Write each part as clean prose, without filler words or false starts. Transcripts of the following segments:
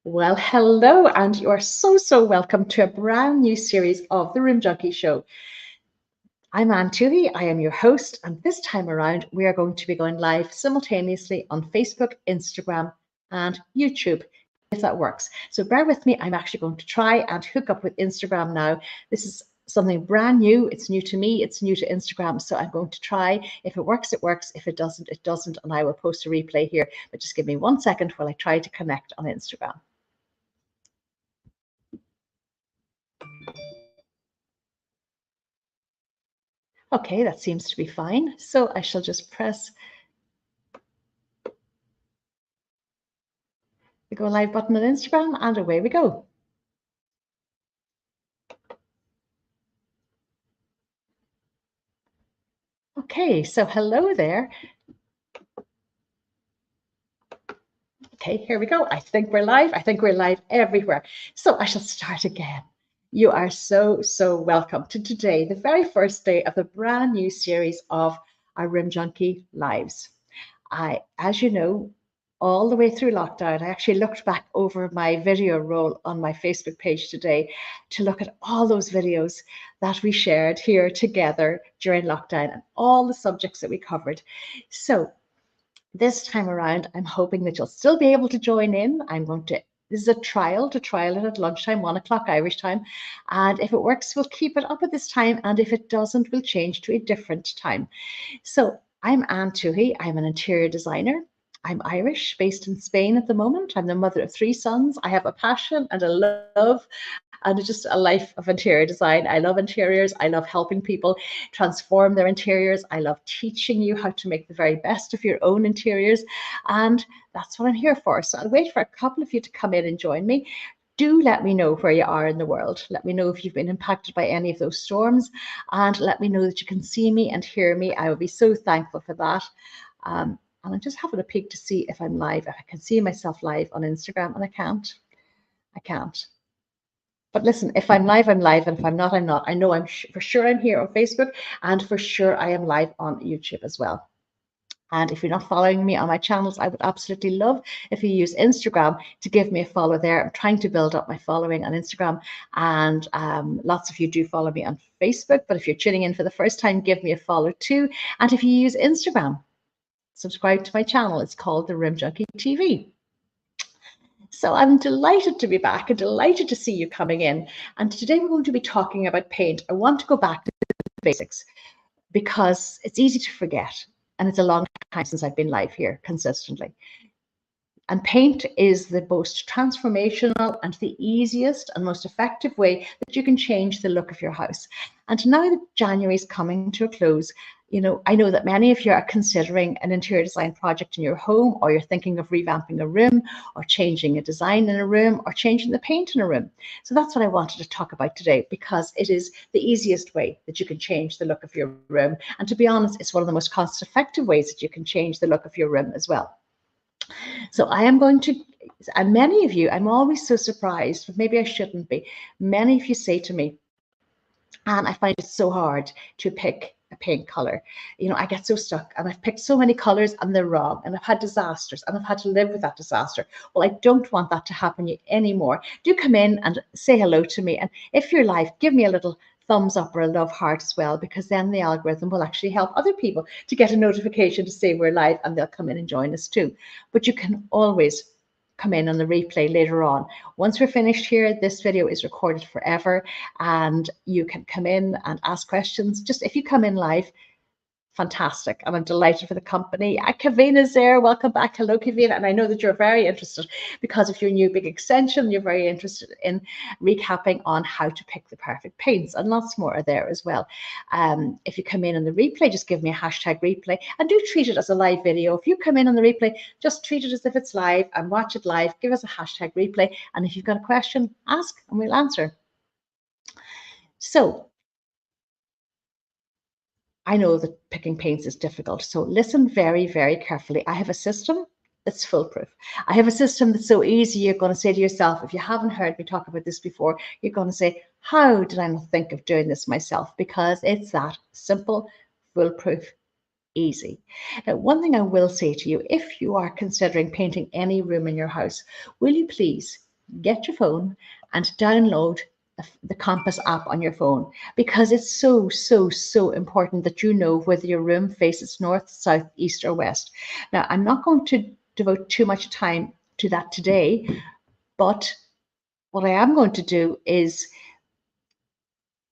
Well, hello, and you are so welcome to a brand new series of the Room Junkie Show. I'm Anne Toohey, I am your host, and this time around we are going to be going live simultaneously on Facebook, Instagram, and YouTube, if that works. So bear with me, I'm actually going to try and hook up with Instagram now. This is something brand new, it's new to me, it's new to Instagram, so I'm going to try. If it works, it works. If it doesn't, it doesn't, and I will post a replay here. But just give me 1 second while I try to connect on Instagram. Okay, that seems to be fine. So I shall just press the go live button on Instagram and away we go. Okay, so hello there. Okay, here we go. I think we're live. I think we're live everywhere. So I shall start again. You are so welcome to today, the very first day of the brand new series of our Room Junkie Lives. As you know, all the way through lockdown, I actually looked back over my video roll on my Facebook page today to look at all those videos that we shared here together during lockdown and all the subjects that we covered. So this time around, I'm hoping that you'll still be able to join in. This is a trial to trial it at lunchtime, 1 o'clock Irish time. And if it works, we'll keep it up at this time. And if it doesn't, we'll change to a different time. So I'm Anne Toohey. I'm an interior designer. I'm Irish, based in Spain at the moment. I'm the mother of 3 sons. I have a passion and a love and just a life of interior design. I love interiors. I love helping people transform their interiors. I love teaching you how to make the very best of your own interiors. And that's what I'm here for. So I'll wait for a couple of you to come in and join me. Do let me know where you are in the world. Let me know if you've been impacted by any of those storms, and let me know that you can see me and hear me. I will be so thankful for that. And I'm just having a peek to see if I'm live. If I can see myself live on Instagram, and I can't. But listen, if I'm live, I'm live, and if I'm not, I'm not. I know for sure I'm here on Facebook, and for sure I am live on YouTube as well. And if you're not following me on my channels, I would absolutely love if you use Instagram to give me a follow there. I'm trying to build up my following on Instagram, and lots of you do follow me on Facebook. But if you're tuning in for the first time, give me a follow too. And if you use Instagram, subscribe to my channel. It's called the Room Junkie TV. So I'm delighted to be back and delighted to see you coming in. And today we're going to be talking about paint. I want to go back to the basics because it's easy to forget. And it's a long time since I've been live here consistently. And paint is the most transformational and the easiest and most effective way that you can change the look of your house. And now that January is coming to a close, I know that many of you are considering an interior design project in your home, or you're thinking of revamping a room, or changing a design in a room, or changing the paint in a room. So that's what I wanted to talk about today, because it is the easiest way that you can change the look of your room. And to be honest, it's one of the most cost-effective ways that you can change the look of your room as well. So I am going to, and many of you, I'm always so surprised, but maybe I shouldn't be. Many of you say to me, and I find it so hard to pick a paint color. I get so stuck, and I've picked so many colors and they're wrong, and I've had disasters, and I've had to live with that disaster. Well, I don't want that to happen anymore. Do come in and say hello to me, and if you're live, give me a little thumbs up or a love heart as well, because then the algorithm will actually help other people to get a notification to say we're live, and they'll come in and join us too. But you can always come in on the replay later on. Once we're finished here, this video is recorded forever, and you can come in and ask questions. Just if you come in live, fantastic, and I'm delighted for the company. Kavina's there. Welcome back. Hello, Kavina. And I know that you're very interested, because of your new big extension, you're very interested in recapping on how to pick the perfect paints, and lots more are there as well. If you come in on the replay, just give me a hashtag replay, and do treat it as a live video. If you come in on the replay, just treat it as if it's live and watch it live. Give us a hashtag replay, and if you've got a question, ask and we'll answer. So I know that picking paints is difficult, so listen very carefully. I have a system that's foolproof. I have a system that's so easy, you're going to say to yourself, if you haven't heard me talk about this before, you're going to say, how did I not think of doing this myself? Because it's that simple, foolproof, easy. Now, one thing I will say to you, if you are considering painting any room in your house, will you please get your phone and download the Compass app on your phone, because it's so, so, so important that you know whether your room faces north, south, east, or west. Now, I'm not going to devote too much time to that today, but what I am going to do is,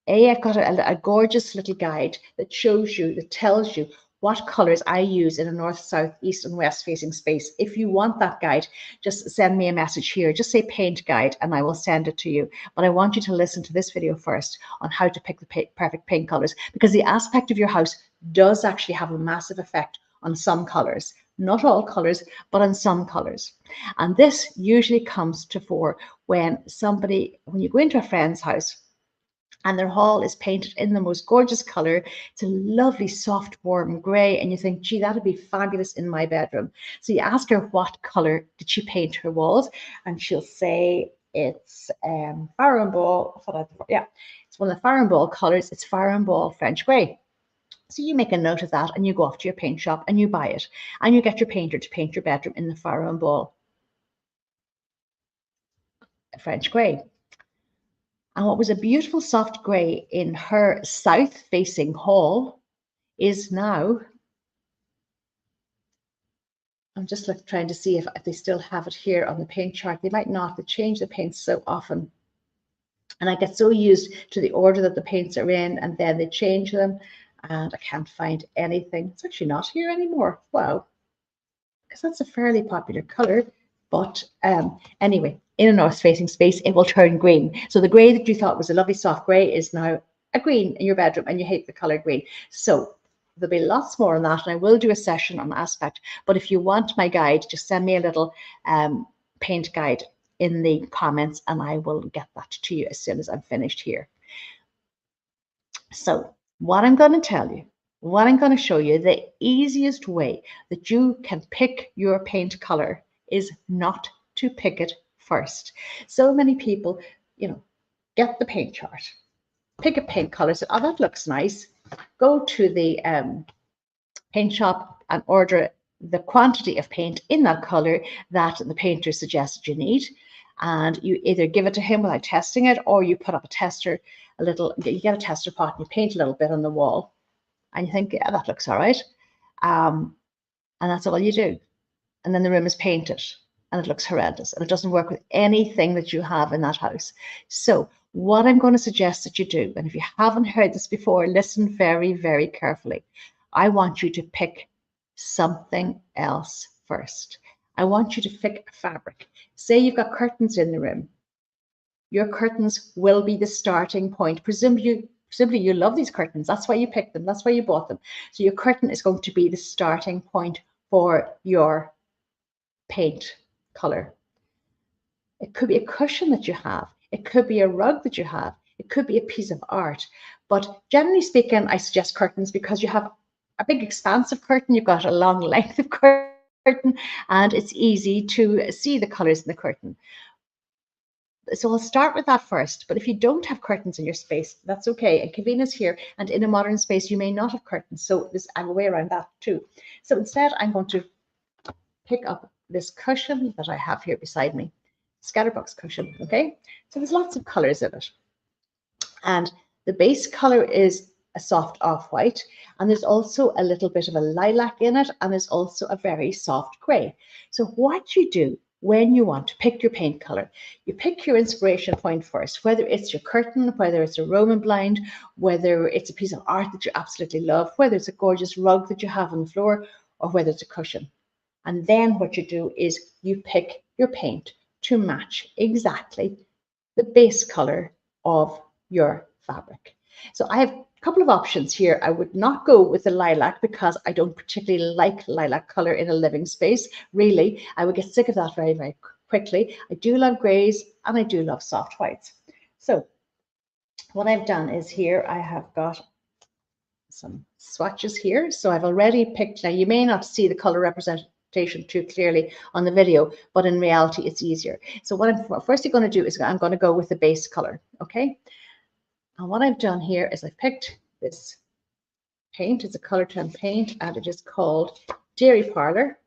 I've got a gorgeous little guide that shows you, that tells you what colors I use in a north, south, east, and west facing space. If you want that guide, just send me a message here. Just say paint guide and I will send it to you. But I want you to listen to this video first on how to pick the perfect paint colors, because the aspect of your house does actually have a massive effect on some colors. Not all colors, but on some colors. And this usually comes to fore when you go into a friend's house and their hall is painted in the most gorgeous color. It's a lovely, soft, warm gray, and you think, gee, that'd be fabulous in my bedroom. So you ask her what color did she paint her walls, and she'll say it's fire and ball. Yeah, it's one of the fire and ball colors. It's fire and ball French gray. So you make a note of that, and you go off to your paint shop and you buy it, and you get your painter to paint your bedroom in the fire and ball French gray. And what was a beautiful soft grey in her south-facing hall is now, I'm just trying to see if they still have it here on the paint chart. They might not. They change the paints so often. And I get so used to the order that the paints are in, and then they change them, and I can't find anything. It's actually not here anymore. Wow. Because that's a fairly popular color. But anyway, in a north-facing space, it will turn green. So the grey that you thought was a lovely soft grey is now a green in your bedroom, and you hate the color green. So there'll be lots more on that, and I will do a session on aspect. But if you want my guide, just send me a little paint guide in the comments, and I will get that to you as soon as I'm finished here. So what I'm going to tell you, what I'm going to show you, the easiest way that you can pick your paint color is not to pick it first. So many people, get the paint chart, pick a paint color, say, oh, that looks nice. Go to the paint shop and order the quantity of paint in that color that the painter suggested you need. And you either give it to him without testing it, or you put up a tester, you get a tester pot and you paint a little bit on the wall. And you think, yeah, that looks all right. And that's all you do. And then the room is painted and it looks horrendous, and it doesn't work with anything that you have in that house. So what I'm going to suggest that you do, and if you haven't heard this before, listen very, very carefully. I want you to pick something else first. I want you to pick a fabric. Say you've got curtains in the room. Your curtains will be the starting point. Presumably you love these curtains. That's why you picked them. That's why you bought them. So your curtain is going to be the starting point for your paint color. It could be a cushion that you have. It could be a rug that you have. It could be a piece of art. But generally speaking, I suggest curtains because you have a big expansive curtain. You've got a long length of curtain, and it's easy to see the colors in the curtain. So I'll start with that first. But if you don't have curtains in your space, that's okay. And convenience here, and in a modern space, you may not have curtains. So I have a way around that too. So instead, I'm going to pick up this cushion that I have here beside me, scatterbox cushion. Okay, so there's lots of colors in it, and the base color is a soft off-white, and there's also a little bit of a lilac in it, and there's also a very soft gray. So what you do when you want to pick your paint color, you pick your inspiration point first, whether it's your curtain, whether it's a Roman blind, whether it's a piece of art that you absolutely love, whether it's a gorgeous rug that you have on the floor, or whether it's a cushion. And then what you do is you pick your paint to match exactly the base color of your fabric. So I have a couple of options here. I would not go with the lilac because I don't particularly like lilac color in a living space. Really, I would get sick of that very, very quickly. I do love grays and I do love soft whites. So what I've done is here I have got some swatches here. So I've already picked, now you may not see the color representation too clearly on the video, but in reality it's easier. So what I'm firstly going to do is I'm going to go with the base color. Okay, and what I've done here is I've picked this paint. It's a color tone paint, and it is called Dairy Parlour,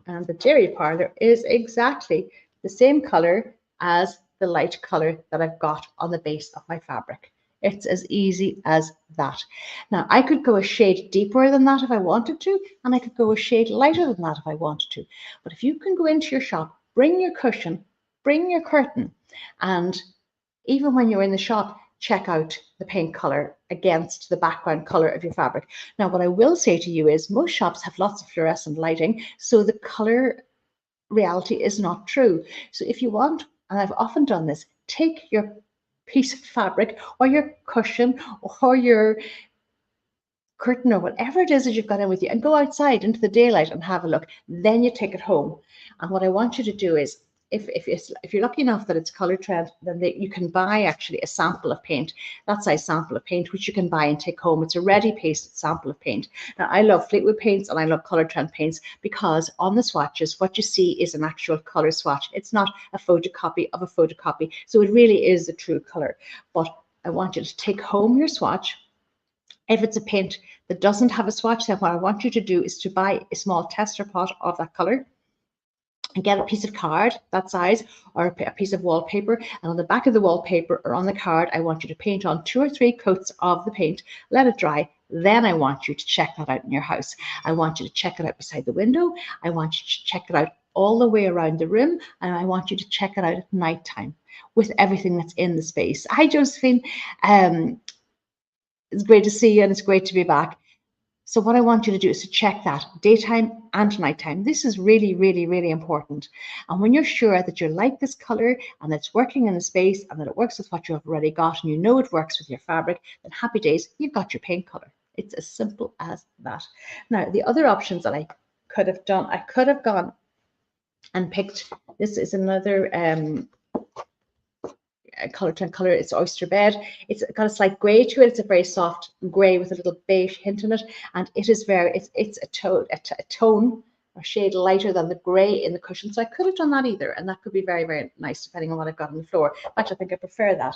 and the Dairy Parlour is exactly the same color as the light color that I've got on the base of my fabric. It's as easy as that. Now, I could go a shade deeper than that if I wanted to, and I could go a shade lighter than that if I wanted to. But if you can go into your shop, bring your cushion, bring your curtain, and even when you're in the shop, check out the paint color against the background color of your fabric. Now, what I will say to you is most shops have lots of fluorescent lighting, so the color reality is not true. So if you want, and I've often done this, take your piece of fabric or your cushion or your curtain or whatever it is that you've got in with you and go outside into the daylight and have a look. Then you take it home. And what I want you to do is, if you're lucky enough that it's color trend, then you can buy actually a sample of paint, that size sample of paint, which you can buy and take home. It's a ready paste sample of paint. Now, I love Fleetwood paints and I love color trend paints because on the swatches, what you see is an actual color swatch. It's not a photocopy of a photocopy. So it really is a true color. But I want you to take home your swatch. If it's a paint that doesn't have a swatch, then what I want you to do is to buy a small tester pot of that color and get a piece of card that size or a piece of wallpaper, and on the back of the wallpaper or on the card, I want you to paint on 2 or 3 coats of the paint, let it dry. Then I want you to check that out in your house. I want you to check it out beside the window. I want you to check it out all the way around the room, and I want you to check it out at night time with everything that's in the space. Hi, Josephine. It's great to see you and it's great to be back. So what I want you to do is to check that daytime and nighttime. This is really, really, really important. And when you're sure that you like this color and it's working in the space and that it works with what you've already got and you know it works with your fabric, then happy days, you've got your paint color. It's as simple as that. Now, the other options that I could have done, I could have gone and picked, this is another color trend color. It's oyster bed. It's got a slight gray to it. It's a very soft gray with a little beige hint in it, and it is very. It's a tone or shade lighter than the gray in the cushion. So I could have done that either, and that could be very, very nice depending on what I've got on the floor. Actually, I think I prefer that.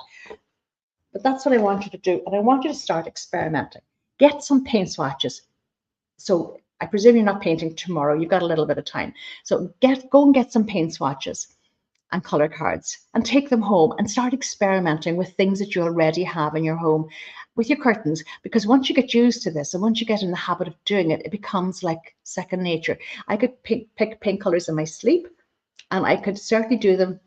But that's what I want you to do, and I want you to start experimenting. Get some paint swatches. So I presume you're not painting tomorrow. You've got a little bit of time. So go and get some paint swatches and color cards and take them home and start experimenting with things that you already have in your home with your curtains, because once you get used to this and once you get in the habit of doing it, it becomes like second nature. I could pick paint colors in my sleep, and I could certainly do them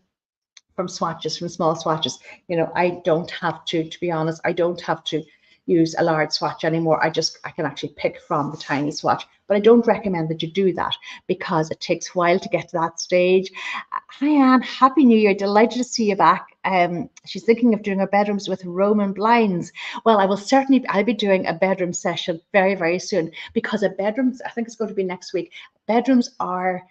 from swatches, from small swatches. You know, I don't have to be honest, I don't have to use a large swatch anymore. I can actually pick from the tiny swatch, but I don't recommend that you do that because it takes a while to get to that stage. Hi Anne, Happy New Year, delighted to see you back. She's thinking of doing her bedrooms with Roman blinds. Well, I'll be doing a bedroom session very, very soon, because a bedrooms, I think it's going to be next week. Bedrooms are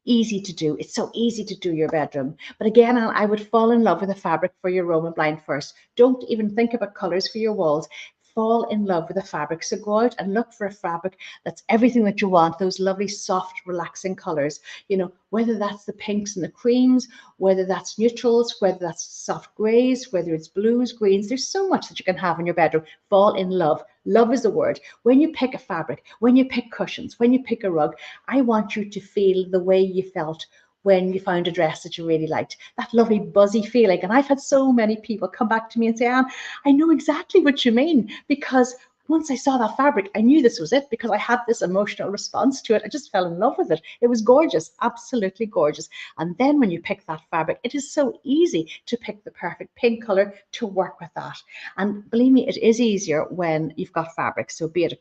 easy to do. It's so easy to do your bedroom. But again, I would fall in love with the fabric for your Roman blind first. Don't even think about colors for your walls. Fall in love with the fabric. So go out and look for a fabric that's everything that you want, those lovely, soft, relaxing colors. You know, whether that's the pinks and the creams, whether that's neutrals, whether that's soft grays, whether it's blues, greens. There's so much that you can have in your bedroom. Fall in love. Love is the word. When you pick a fabric, when you pick cushions, when you pick a rug, I want you to feel the way you felt when you found a dress that you really liked, that lovely buzzy feeling. And I've had so many people come back to me and say, Anne, I know exactly what you mean, because once I saw that fabric, I knew this was it, because I had this emotional response to it. I just fell in love with it. It was gorgeous, absolutely gorgeous. And then when you pick that fabric, it is so easy to pick the perfect pink color to work with that. And believe me, it is easier when you've got fabric. So be it a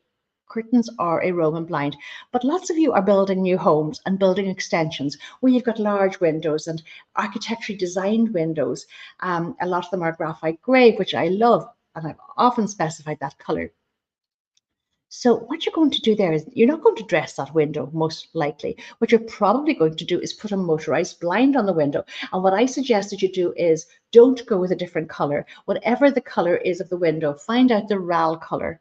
curtains or a Roman blind. But lots of you are building new homes and building extensions where you've got large windows and architecturally designed windows. A lot of them are graphite gray, which I love, and I've often specified that color. So what you're going to do there is you're not going to dress that window, most likely. What you're probably going to do is put a motorized blind on the window. And what I suggest that you do is don't go with a different color. Whatever the color is of the window, find out the RAL color.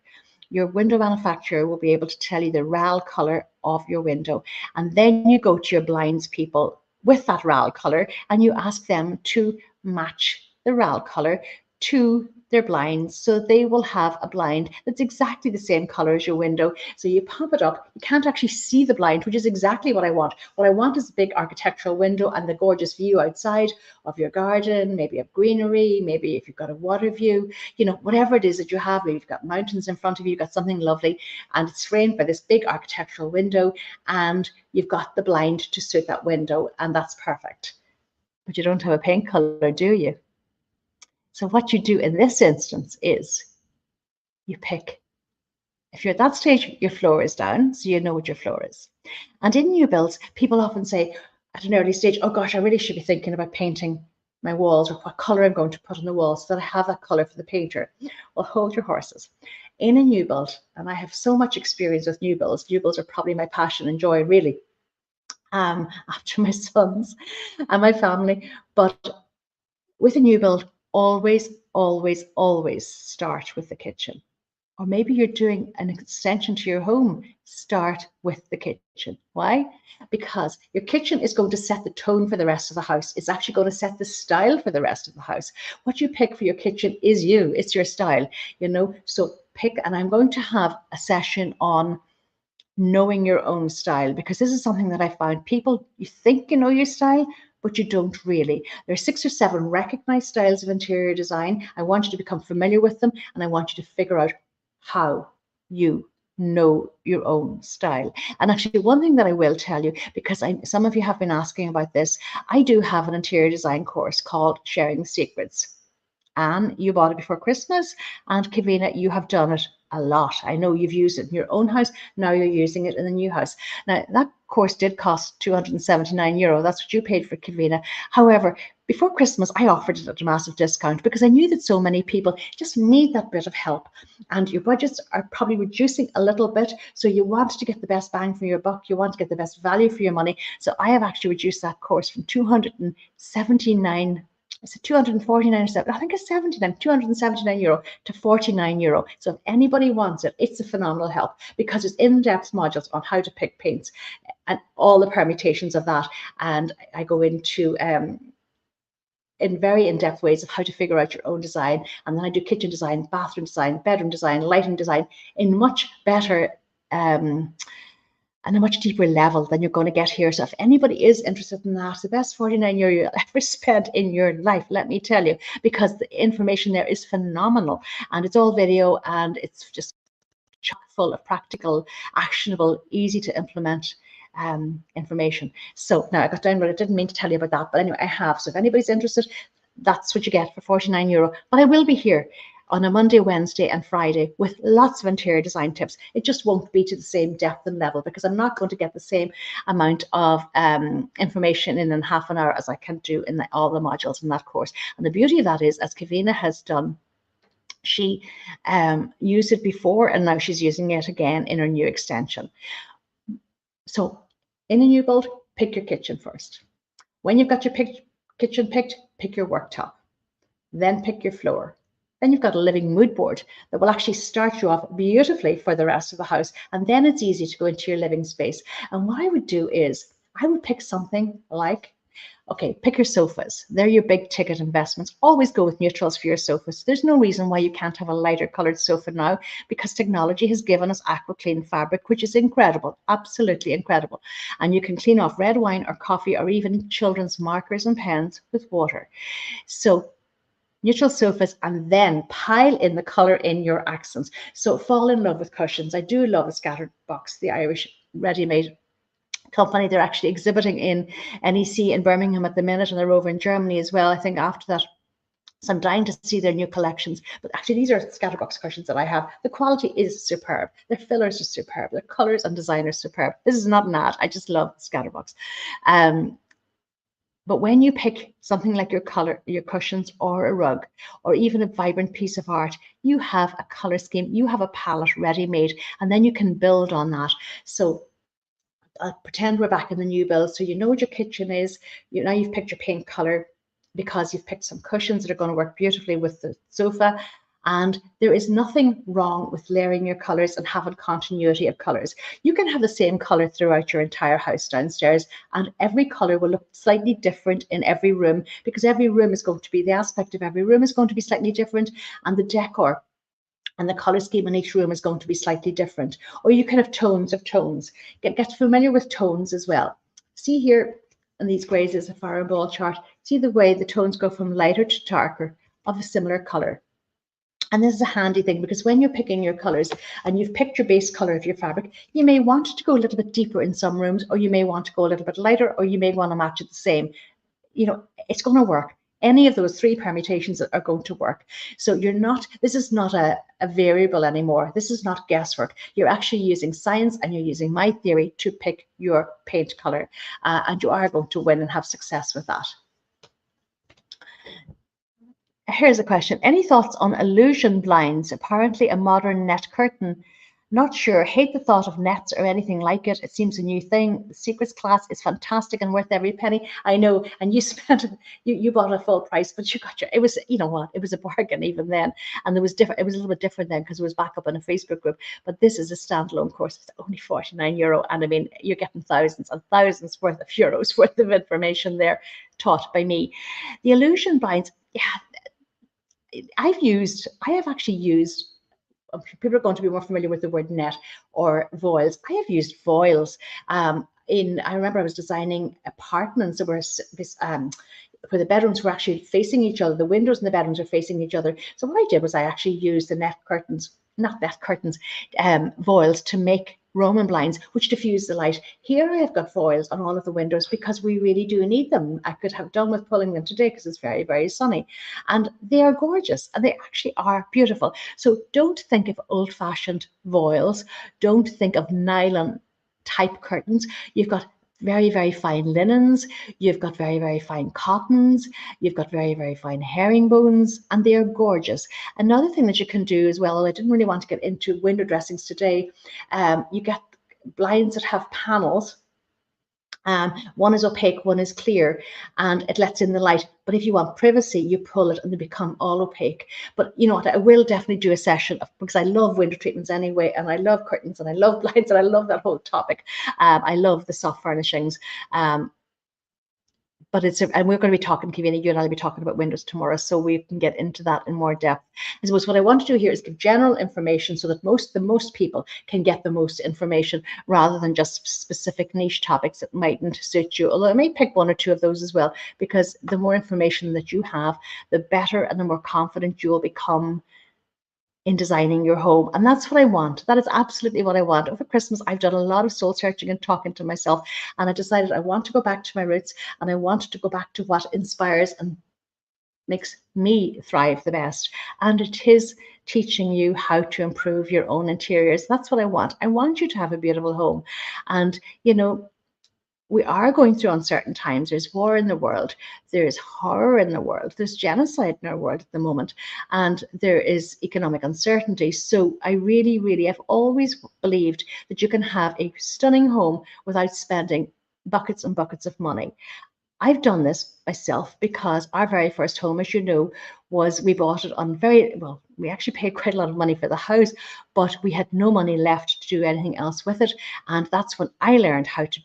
Your window manufacturer will be able to tell you the RAL color of your window. And then you go to your blinds people with that RAL color and you ask them to match the RAL color to their blinds, so they will have a blind that's exactly the same color as your window. So you pop it up, you can't actually see the blind, which is exactly what I want. What I want is a big architectural window and the gorgeous view outside of your garden, maybe of greenery, maybe if you've got a water view, you know, whatever it is that you have, maybe you've got mountains in front of you, you've got something lovely, and it's framed by this big architectural window, and you've got the blind to suit that window, and that's perfect. But you don't have a paint color, do you? So what you do in this instance is you pick, if you're at that stage, your floor is down, so you know what your floor is. And in new builds, people often say at an early stage, oh gosh, I really should be thinking about painting my walls, or what color I'm going to put on the walls so that I have that color for the painter. Well, hold your horses. In a new build, and I have so much experience with new builds are probably my passion and joy, really, after my sons and my family. But with a new build, always, always, always start with the kitchen. Or maybe you're doing an extension to your home, start with the kitchen. Why? Because your kitchen is going to set the tone for the rest of the house. It's actually going to set the style for the rest of the house. What you pick for your kitchen is you, it's your style, you know. So pick, and I'm going to have a session on knowing your own style, because this is something that I found people, you think you know your style, but you don't really. There are 6 or 7 recognized styles of interior design. I want you to become familiar with them, and I want you to figure out how you know your own style. And actually, one thing that I will tell you, because some of you have been asking about this, I do have an interior design course called Sharing the Secrets. Anne, you bought it before Christmas, and Kavina, you have done it a lot. I know you've used it in your own house. Now you're using it in the new house. Now, that course did cost €279. That's what you paid for, Kavina. However, before Christmas, I offered it at a massive discount because I knew that so many people just need that bit of help. And your budgets are probably reducing a little bit. So you want to get the best bang for your buck. You want to get the best value for your money. So I have actually reduced that course from 279, is it 249 or 7? I think it's 79, €279 to €49. So if anybody wants it, it's a phenomenal help because it's in-depth modules on how to pick paints and all the permutations of that. And I go into in very in-depth ways of how to figure out your own design. And then I do kitchen design, bathroom design, bedroom design, lighting design in much better and a much deeper level than you're going to get here. So if anybody is interested in that, the best €49 you'll ever spend in your life, let me tell you, because the information there is phenomenal, and it's all video, and it's just chock full of practical, actionable, easy to implement information. So now I got down, but I didn't mean to tell you about that, but anyway, I have. So if anybody's interested, that's what you get for €49. But I will be here on a Monday, Wednesday, and Friday with lots of interior design tips. It just won't be to the same depth and level because I'm not going to get the same amount of information in half an hour as I can do in all the modules in that course. And the beauty of that is, as Kavina has done, she used it before and now she's using it again in her new extension. So in a new build, pick your kitchen first. When you've got your kitchen picked, pick your worktop. Then pick your floor. Then you've got a living mood board that will actually start you off beautifully for the rest of the house. And then it's easy to go into your living space. And what I would do is I would pick something like, okay, pick your sofas. They're your big ticket investments. Always go with neutrals for your sofas. There's no reason why you can't have a lighter colored sofa now because technology has given us aqua clean fabric, which is incredible, absolutely incredible. And you can clean off red wine or coffee or even children's markers and pens with water. So neutral sofas, and then pile in the color in your accents. So fall in love with cushions. I do love a Scattered Box, the Irish ready-made company. They're actually exhibiting in NEC in Birmingham at the minute, and they're over in Germany as well, I think, after that. So I'm dying to see their new collections. But actually, these are Scatterbox cushions that I have. The quality is superb. Their fillers are superb. Their colors and design are superb. This is not an ad. I just love Scatterbox. But when you pick something like your color, your cushions or a rug, or even a vibrant piece of art, you have a color scheme, you have a palette ready-made, and then you can build on that. So I'll pretend we're back in the new build. So you know what your kitchen is. Now you've picked your paint color because you've picked some cushions that are going to work beautifully with the sofa. And there is nothing wrong with layering your colors and having continuity of colors. You can have the same color throughout your entire house downstairs, and every color will look slightly different in every room, because every room is going to be, the aspect of every room is going to be slightly different, and the decor and the color scheme in each room is going to be slightly different. Or you can have tones of tones. Get familiar with tones as well. See here in these grays is a fireball chart. See the way the tones go from lighter to darker of a similar color. And this is a handy thing, because when you're picking your colors and you've picked your base color of your fabric, you may want to go a little bit deeper in some rooms, or you may want to go a little bit lighter, or you may want to match it the same. You know, it's going to work. Any of those three permutations are going to work. So you're not, this is not a variable anymore. This is not guesswork. You're actually using science, and you're using my theory to pick your paint color. And you are going to win and have success with that. Here's a question. Any thoughts on illusion blinds? Apparently a modern net curtain. Not sure. Hate the thought of nets or anything like it. It seems a new thing. The secrets class is fantastic and worth every penny. I know. And you spent, you bought a full price, but you got your, it was, you know what, it was a bargain even then. And there was different, it was a little bit different then because it was back up in a Facebook group. But this is a standalone course. It's only €49. And I mean, you're getting thousands and thousands worth of euros worth of information there taught by me. The illusion blinds, yeah, I have actually used, people are going to be more familiar with the word net or voiles. I have used voiles. I remember I was designing apartments that were where the bedrooms were actually facing each other. The windows in the bedrooms are facing each other. So what I did was I actually used the voiles to make Roman blinds, which diffuse the light. Here I have got voiles on all of the windows because we really do need them. I could have done with pulling them today because it's very, very sunny. And they are gorgeous, and they actually are beautiful. So don't think of old-fashioned voiles. Don't think of nylon type curtains. You've got very, very fine linens, you've got very, very fine cottons, you've got very, very fine herringbones, and they are gorgeous. Another thing that you can do as well, I didn't really want to get into window dressings today, you get blinds that have panels. One is opaque, one is clear, and it lets in the light. But if you want privacy, you pull it and they become all opaque. But you know what, I will definitely do a session because I love window treatments anyway, and I love curtains, and I love blinds, and I love that whole topic. I love the soft furnishings. But and we're going to be talking, Kavina, you and I'll be talking about windows tomorrow, so we can get into that in more depth. I suppose what I want to do here is give general information so that most people can get the most information rather than just specific niche topics that mightn't suit you. Although I may pick one or two of those as well, because the more information that you have, the better and the more confident you'll become in designing your home. And that's what I want. That is absolutely what I want. Over Christmas, I've done a lot of soul searching and talking to myself, and I decided I want to go back to my roots, and I want to go back to what inspires and makes me thrive the best. And it is teaching you how to improve your own interiors. That's what I want. I want you to have a beautiful home. And, you know, we are going through uncertain times. There's war in the world. There's horror in the world. There's genocide in our world at the moment. And there is economic uncertainty. So I really, really have always believed that you can have a stunning home without spending buckets and buckets of money. I've done this myself because our very first home, as you know, we bought it on we actually paid quite a lot of money for the house, but we had no money left to do anything else with it. And that's when I learned how to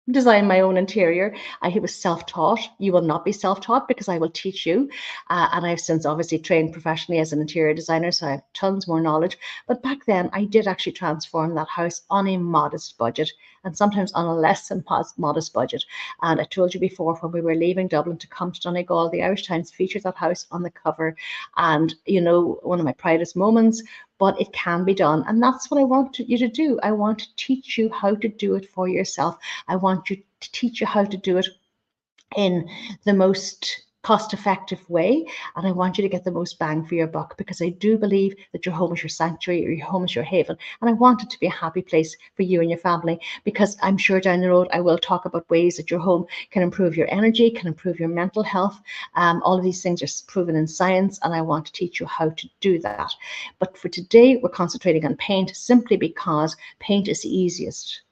design my own interior. I was self-taught. You will not be self-taught because I will teach you. And I've since obviously trained professionally as an interior designer, so I have tons more knowledge. But back then, I did actually transform that house on a modest budget, and sometimes on a less than modest budget. And I told you before, when we were leaving Dublin to come to Donegal, the Irish Times featured that house on the cover. And, you know, one of my proudest moments, but it can be done. And that's what I want you to do. I want to teach you how to do it for yourself. I want you to teach you how to do it in the most cost-effective way, and I want you to get the most bang for your buck, because I do believe that your home is your sanctuary, or your home is your haven, and I want it to be a happy place for you and your family, because I'm sure down the road I will talk about ways that your home can improve your energy, can improve your mental health. All of these things are proven in science, and I want to teach you how to do that. But for today, we're concentrating on paint simply because paint is the easiest.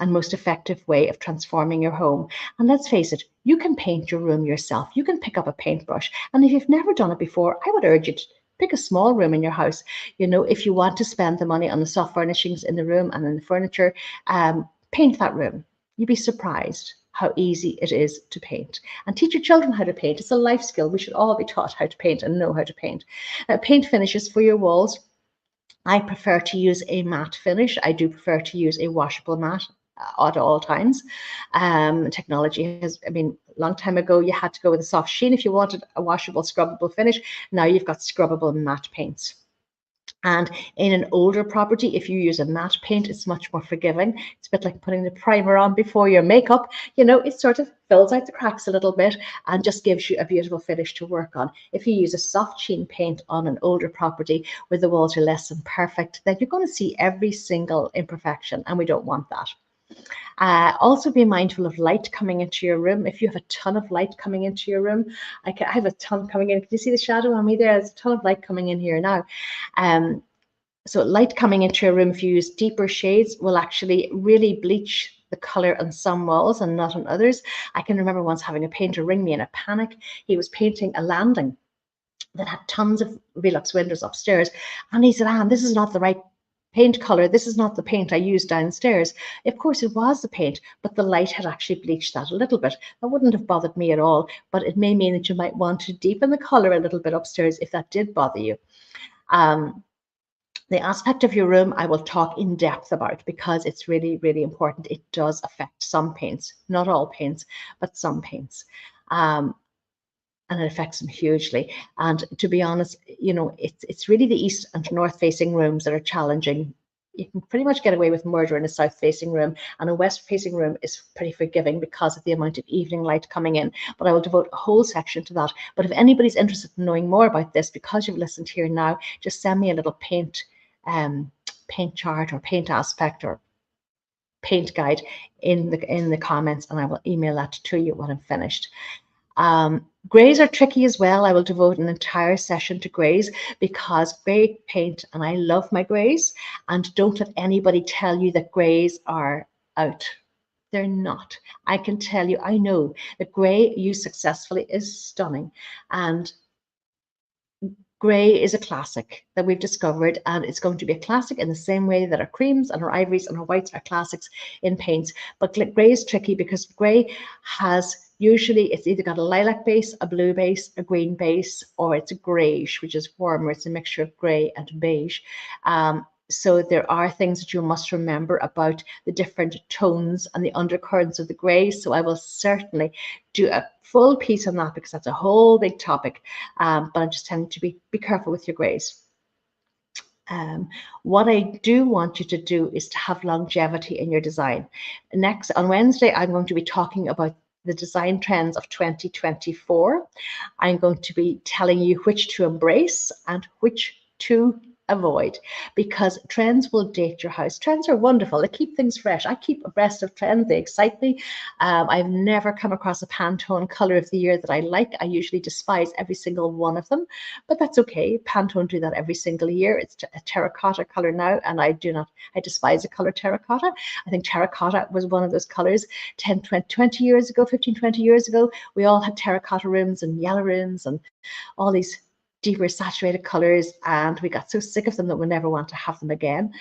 and most effective way of transforming your home. And let's face it, you can paint your room yourself. You can pick up a paintbrush. And if you've never done it before, I would urge you to pick a small room in your house. You know, if you want to spend the money on the soft furnishings in the room and in the furniture, paint that room. You'd be surprised how easy it is to paint. And teach your children how to paint. It's a life skill. We should all be taught how to paint and know how to paint. Paint finishes for your walls. I prefer to use a matte finish. I do prefer to use a washable matte at all times. Technology has, I mean, a long time ago, you had to go with a soft sheen if you wanted a washable, scrubbable finish. Now you've got scrubbable matte paints. And in an older property, if you use a matte paint, it's much more forgiving. It's a bit like putting the primer on before your makeup. You know, it sort of fills out the cracks a little bit and just gives you a beautiful finish to work on. If you use a soft sheen paint on an older property where the walls are less than perfect, then you're going to see every single imperfection, and we don't want that. Also be mindful of light coming into your room. If you have a ton of light coming into your room, I have a ton coming in. Can you see the shadow on me there? There's a ton of light coming in here now. So light coming into your room, if you use deeper shades, will actually really bleach the color on some walls and not on others. I can remember once having a painter ring me in a panic. He was painting a landing that had tons of Velux windows upstairs. And he said, Anne, this is not the right paint color. This is not the paint I used downstairs. Of course, it was the paint, but the light had actually bleached that a little bit. That wouldn't have bothered me at all, but it may mean that you might want to deepen the color a little bit upstairs if that did bother you. The aspect of your room I will talk in depth about because it's really, really important. It does affect some paints, not all paints, but some paints. And it affects them hugely. And to be honest, you know, it's really the east and north facing rooms that are challenging. You can pretty much get away with murder in a south facing room, and a west facing room is pretty forgiving because of the amount of evening light coming in. But I will devote a whole section to that. But if anybody's interested in knowing more about this, because you've listened here now, just send me a little paint chart or paint aspect or paint guide in the comments, and I will email that to you when I'm finished. Greys are tricky as well. I will devote an entire session to greys because grey paint, and I love my greys, and don't let anybody tell you that greys are out. They're not. I can tell you, I know that grey used successfully is stunning, and grey is a classic that we've discovered, and it's going to be a classic in the same way that our creams and our ivories and our whites are classics in paints. But grey is tricky because grey has usually, it's either got a lilac base, a blue base, a green base, or it's a greyish, which is warmer. It's a mixture of grey and beige. So there are things that you must remember about the different tones and the undercurrents of the grey. So I will certainly do a full piece on that because that's a whole big topic. But I'm just telling you to be careful with your greys. What I do want you to do is to have longevity in your design. Next, on Wednesday, I'm going to be talking about the design trends of 2024. I'm going to be telling you which to embrace and which to avoid, because trends will date your house. Trends are wonderful. They keep things fresh. I keep abreast of trends. They excite me. I've never come across a Pantone color of the year that I like. I usually despise every single one of them, but that's okay. Pantone do that every single year. It's a terracotta color now, and I despise the color terracotta. I think terracotta was one of those colors 10, 20 years ago, 15, 20 years ago. We all had terracotta rooms and yellow rooms and all these deeper saturated colors, and we got so sick of them that we never want to have them again.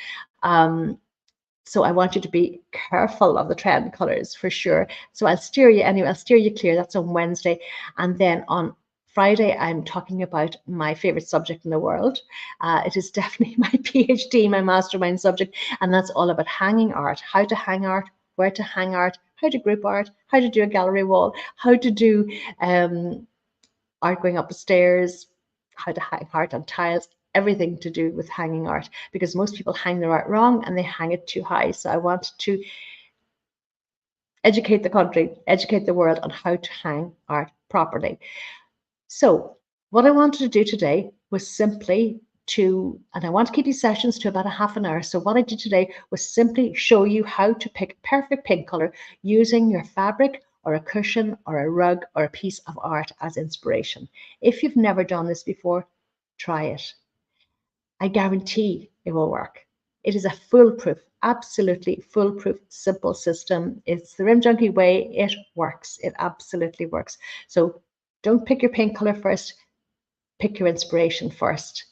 So I want you to be careful of the trend colors for sure. So I'll steer you anyway. I'll steer you clear. That's on Wednesday, and then on Friday I'm talking about my favorite subject in the world. It is definitely my PhD, my mastermind subject, and that's all about hanging art. How to hang art, where to hang art, how to group art, how to do a gallery wall, how to do art going up the stairs, how to hang art on tiles, everything to do with hanging art, because most people hang their art wrong and they hang it too high. So I want to educate the country, educate the world on how to hang art properly. So what I wanted to do today was simply and I want to keep these sessions to about a half an hour. So what I did today was simply show you how to pick a perfect paint color using your fabric or a cushion or a rug or a piece of art as inspiration. If you've never done this before, try it. I guarantee it will work. It is a foolproof absolutely foolproof, simple system. It's the Rim Junkie way. It works. It absolutely works. So don't pick your paint color first. Pick your inspiration first,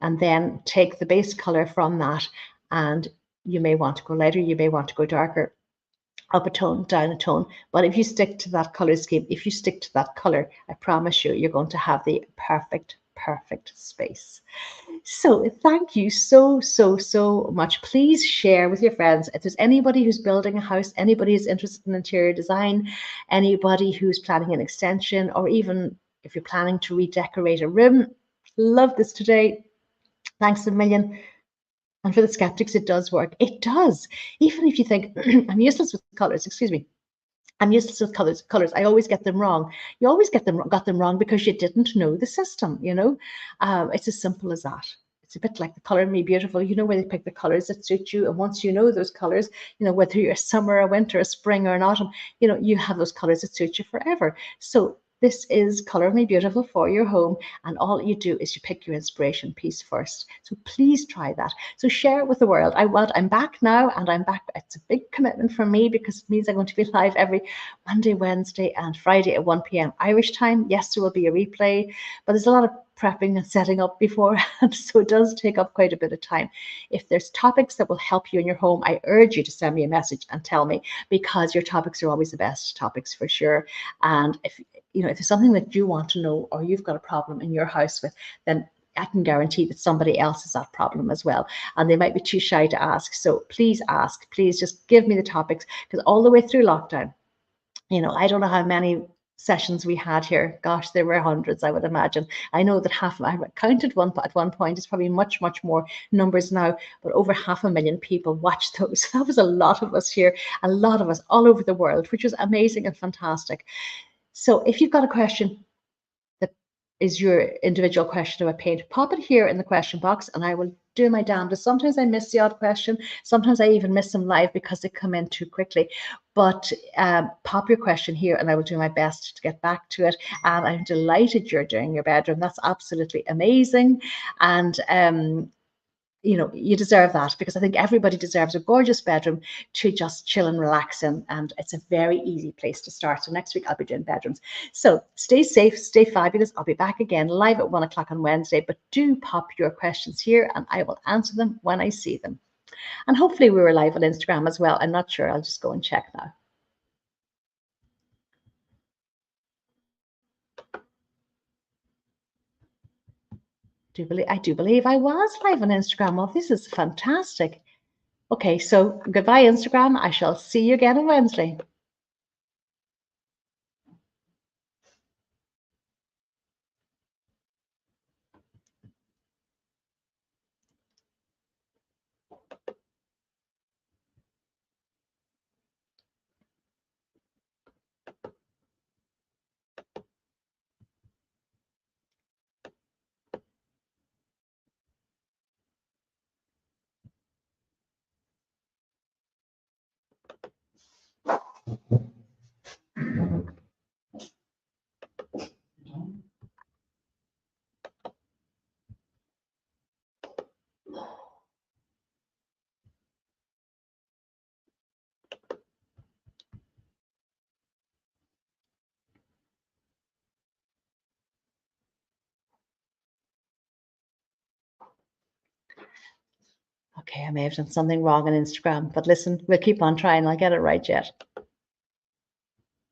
and then take the base color from that. And you may want to go lighter, you may want to go darker, up a tone, down a tone. But if you stick to that color scheme, if you stick to that color, I promise you, you're going to have the perfect space. So thank you so much. Please share with your friends. If there's anybody who's building a house, anybody who's interested in interior design, anybody who's planning an extension, or even if you're planning to redecorate a room, love this today. Thanks a million. And for the skeptics, it does work. It does. Even if you think, I'm useless with colors, excuse me. I'm useless with colors. I always get them wrong. You always got them wrong because you didn't know the system, you know. It's as simple as that. It's a bit like the Color Me Beautiful. You know where they pick the colors that suit you. And once you know those colors, you know, whether you're a summer, a winter, a spring, or an autumn, you know, you have those colors that suit you forever. So this is Color Me Beautiful for your home. And all you do is you pick your inspiration piece first. So please try that. So share it with the world. I'm back now, and I'm back. It's a big commitment for me because it means I'm going to be live every Monday, Wednesday, and Friday at 1 p.m. Irish time. Yes, there will be a replay, but there's a lot of prepping and setting up beforehand, so it does take up quite a bit of time. If there's topics that will help you in your home, I urge you to send me a message and tell me, because your topics are always the best topics for sure. And if you know, if there's something that you want to know, or you've got a problem in your house with, then I can guarantee that somebody else has that problem as well, and they might be too shy to ask. So please ask. Please just give me the topics, because all the way through lockdown, you know, I don't know how many sessions we had here. Gosh, there were hundreds, I would imagine. I know that I counted one at one point. It's probably much more numbers now, but over 500,000 people watched those. That was a lot of us here, a lot of us all over the world, which was amazing and fantastic. So if you've got a question that is your individual question about paint, pop it here in the question box and I will do my damnedest. Sometimes I miss the odd question. Sometimes I even miss them live because they come in too quickly. But pop your question here and I will do my best to get back to it. And I'm delighted you're doing your bedroom. That's absolutely amazing. And you know, you deserve that, because I think everybody deserves a gorgeous bedroom to just chill and relax in, and it's a very easy place to start. So next week I'll be doing bedrooms. So stay safe, stay fabulous. I'll be back again live at 1 o'clock on Wednesday, but do pop your questions here and I will answer them when I see them. And hopefully we were live on Instagram as well. I'm not sure. I'll just go and check now. I do believe I was live on Instagram. Well, this is fantastic. Okay, so goodbye, Instagram. I shall see you again on Wednesday. Okay, I may have done something wrong on Instagram, but listen, we'll keep on trying. I'll get it right yet.